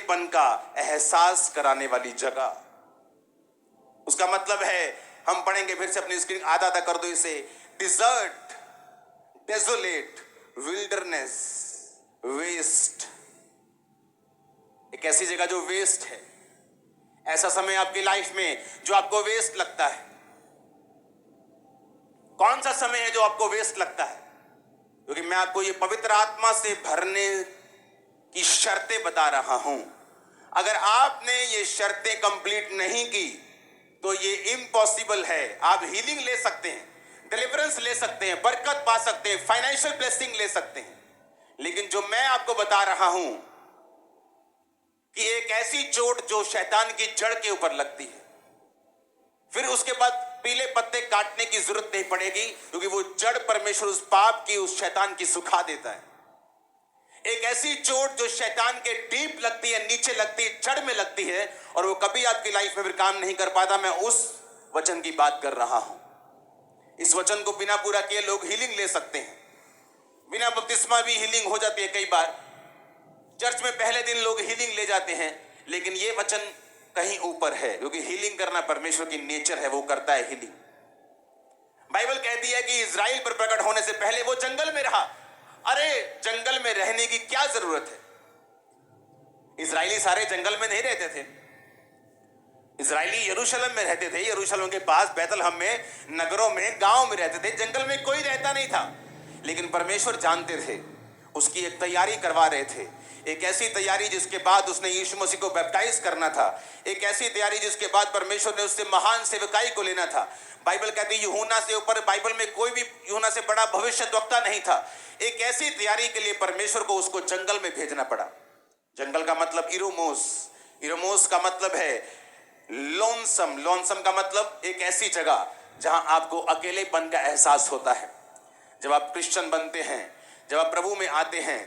अकेलेपन का एहसास कराने वाली जगह। उसका मतलब है, हम पढ़ेंगे फिर से, अपनी स्क्रीन आधा आधा कर दो इसे। Desert, desolate, wilderness, waste. एक ऐसी जगह जो वेस्ट है, ऐसा समय आपकी लाइफ में जो आपको वेस्ट लगता है। कौन सा समय है जो आपको वेस्ट लगता है? क्योंकि मैं आपको ये पवित्र आत्मा से भरने की शर्तें बता रहा हूं। अगर आपने ये शर्तें कंप्लीट नहीं की तो ये इम्पॉसिबल है। आप हीलिंग ले सकते हैं, डिलीवरेंस ले सकते हैं, बरकत पा सकते हैं, फाइनेंशियल ब्लेसिंग ले सकते हैं, लेकिन जो मैं आपको बता रहा हूं कि एक ऐसी चोट जो शैतान की जड़ के ऊपर लगती है, फिर उसके बाद पीले पत्ते काटने की जरूरत नहीं पड़ेगी, क्योंकि वो जड़ परमेश्वर उस पाप की, उस शैतान की सुखा देता है। एक ऐसी चोट जो शैतान के डीप लगती है, नीचे लगती है, जड़ में लगती है, और वो कभी आपकी लाइफ में फिर काम नहीं कर पाता। मैं उस वचन की बात कर रहा हूं। इस वचन को बिना पूरा किए लोग हीलिंग ले सकते हैं, बिना बपतिस्मा भी हीलिंग हो जाती है। कई बार चर्च में पहले दिन लोग हीलिंग ले जाते हैं, लेकिन ये वचन कहीं ऊपर है, क्योंकि हीलिंग करना परमेश्वर की नेचर है, वो करता है हीलिंग। बाइबल कहती है कि इजराइल पर प्रकट होने से पहले वो जंगल में रहा। अरे जंगल में रहने की क्या जरूरत है? इजरायली सारे जंगल में नहीं रहते थे। इजरायली यरूशलेम में रहते थे, यरूशलेम के पास बैतलहम में, नगरों में, गांव में रहते थे। जंगल में कोई रहता नहीं था, लेकिन परमेश्वर जानते थे, उसकी एक तैयारी करवा रहे थे। एक ऐसी तैयारी जिसके बाद उसने यीशु मसीह को बैप्टाइज करना था। एक ऐसी तैयारी जिसके बाद परमेश्वर ने उससे महान सेवकाई को लेना था। बाइबल कहती है यूहन्ना से ऊपर बाइबल में कोई भी यूहन्ना से बड़ा भविष्यद्वक्ता नहीं था। एक ऐसी तैयारी के लिए परमेश्वर को उसको जंगल में भेजना पड़ा। जंगल का मतलब इरोमोस, इरोमोस का मतलब है लोनसम, लोनसम का मतलब एक ऐसी जगह जहां आपको अकेलेपन का एहसास होता है। जब आप क्रिश्चियन बनते हैं, जब आप प्रभु में आते हैं,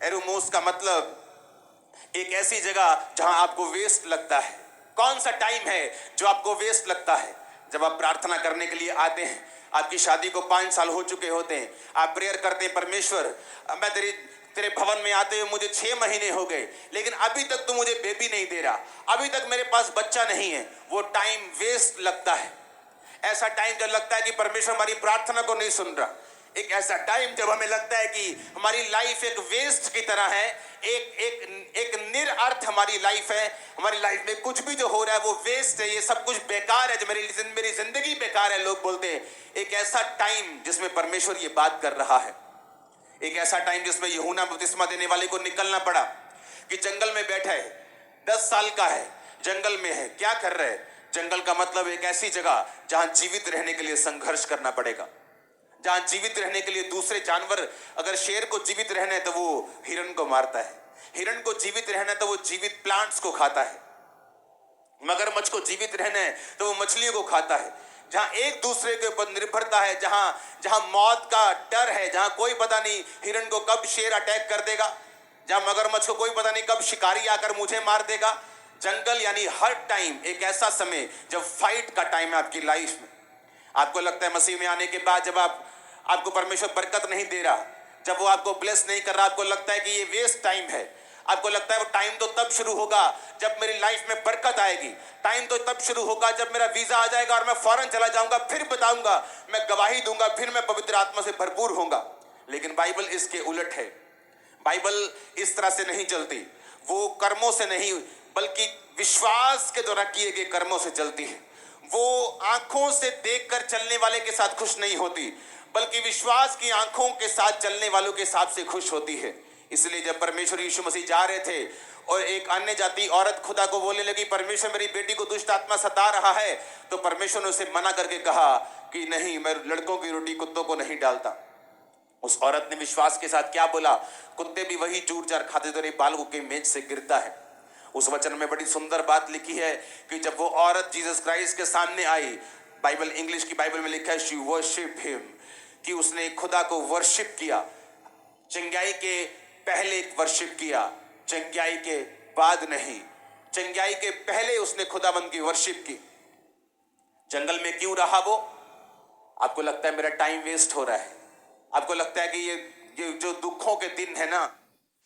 एरोमोस का मतलब एक ऐसी जगह जहां आपको वेस्ट लगता है। कौन सा टाइम है जो आपको वेस्ट लगता है? जब आप प्रार्थना करने के लिए आते हैं, आपकी शादी को 5 साल हो चुके होते हैं, आप प्रेयर करते हैं, परमेश्वर मैं तेरे भवन में आते हुए मुझे 6 महीने हो गए, लेकिन अभी तक तो मुझे बेबी नहीं दे रहा, अभी तक मेरे पास बच्चा नहीं है। वो टाइम वेस्ट लगता है। ऐसा टाइम जब लगता है कि परमेश्वर हमारी प्रार्थना को नहीं सुन रहा। एक ऐसा टाइम जब हमें लगता है कि हमारी लाइफ एक वेस्ट की तरह है, एक निरअर्थ हमारी लाइफ है, हमारी लाइफ में कुछ भी जो हो रहा है वो वेस्ट है, ये सब कुछ बेकार है, जो मेरी जिंदगी बेकार है, लोग बोलते हैं। एक ऐसा टाइम जिसमें परमेश्वर ये बात कर रहा है। एक ऐसा टाइम जिसमें यूहन्ना बपतिस्मा देने वाले को निकलना पड़ा कि जंगल में बैठा है, 10 साल का है, जंगल में है, क्या कर रहे हैं? जंगल का मतलब एक ऐसी जगह जहां जीवित रहने के लिए संघर्ष करना पड़ेगा, जहां जीवित रहने के लिए दूसरे जानवर, अगर शेर को जीवित रहना है तो वो हिरण को मारता है, हिरण को जीवित रहना है तो वो जीवित प्लांट्स को खाता है, मगरमच्छ को जीवित रहना है तो वो मछलियों को खाता है। जहां एक दूसरे के ऊपर निर्भरता है, जहां मौत का डर है, जहां कोई पता नहीं हिरण को कब शेर अटैक कर देगा, जहां मगरमच्छ को कोई पता नहीं कब शिकारी आकर मुझे मार देगा। जंगल यानी हर टाइम एक ऐसा समय जब फाइट का टाइम है आपकी लाइफ में। आपको लगता है मसीह में आने के बाद जब आपको परमेश्वर बरकत नहीं दे रहा, जब वो आपको ब्लेस नहीं कर रहा, आपको लगता है कि ये वेस्ट टाइम है। आपको लगता है वो टाइम तो तब शुरू होगा जब मेरी लाइफ में बरकत आएगी, टाइम तो तब शुरू होगा जब मेरा वीजा आ जाएगा और मैं फौरन चला जाऊंगा, फिर बताऊंगा, मैं गवाही दूंगा, फिर मैं पवित्र आत्मा से भरपूर होऊंगा। लेकिन बाइबल इसके उलट है। बाइबल इस तरह से नहीं चलती। वो कर्मों से नहीं बल्कि विश्वास के द्वारा किए गए कर्मों से चलती है। वो आंखों से देखकर चलने वाले के साथ खुश नहीं होती, बल्कि विश्वास की आंखों के साथ चलने वालों के साथ से खुश होती है। इसलिए जब परमेश्वर यीशु मसीह जा रहे थे और एक अन्य जाति औरत खुदा को बोलने लगी, परमेश्वर मेरी बेटी को दुष्ट आत्मा सता रहा है, तो परमेश्वर ने उसे मना करके कहा कि नहीं, मैं लड़कों की रोटी कुत्तों को नहीं डालता। उस औरत ने विश्वास के साथ क्या बोला? कुत्ते भी वही चूर चार खाते तेरे बालों के मेज से गिरता है। उस वचन में बड़ी सुंदर बात लिखी है कि जब वो औरत जीसस क्राइस्ट के सामने आई, बाइबल इंग्लिश की बाइबल में लिखा है शी वर्शिप हिम, कि उसने खुदा को वर्शिप किया। चंगाई के पहले वर्शिप किया, चंगाई के बाद नहीं। चंगाई के पहले उसने खुदाबंद की वर्शिप की। जंगल में क्यों रहा वो? आपको लगता है मेरा टाइम वेस्ट हो रहा है, आपको लगता है कि ये जो दुखों के दिन है ना,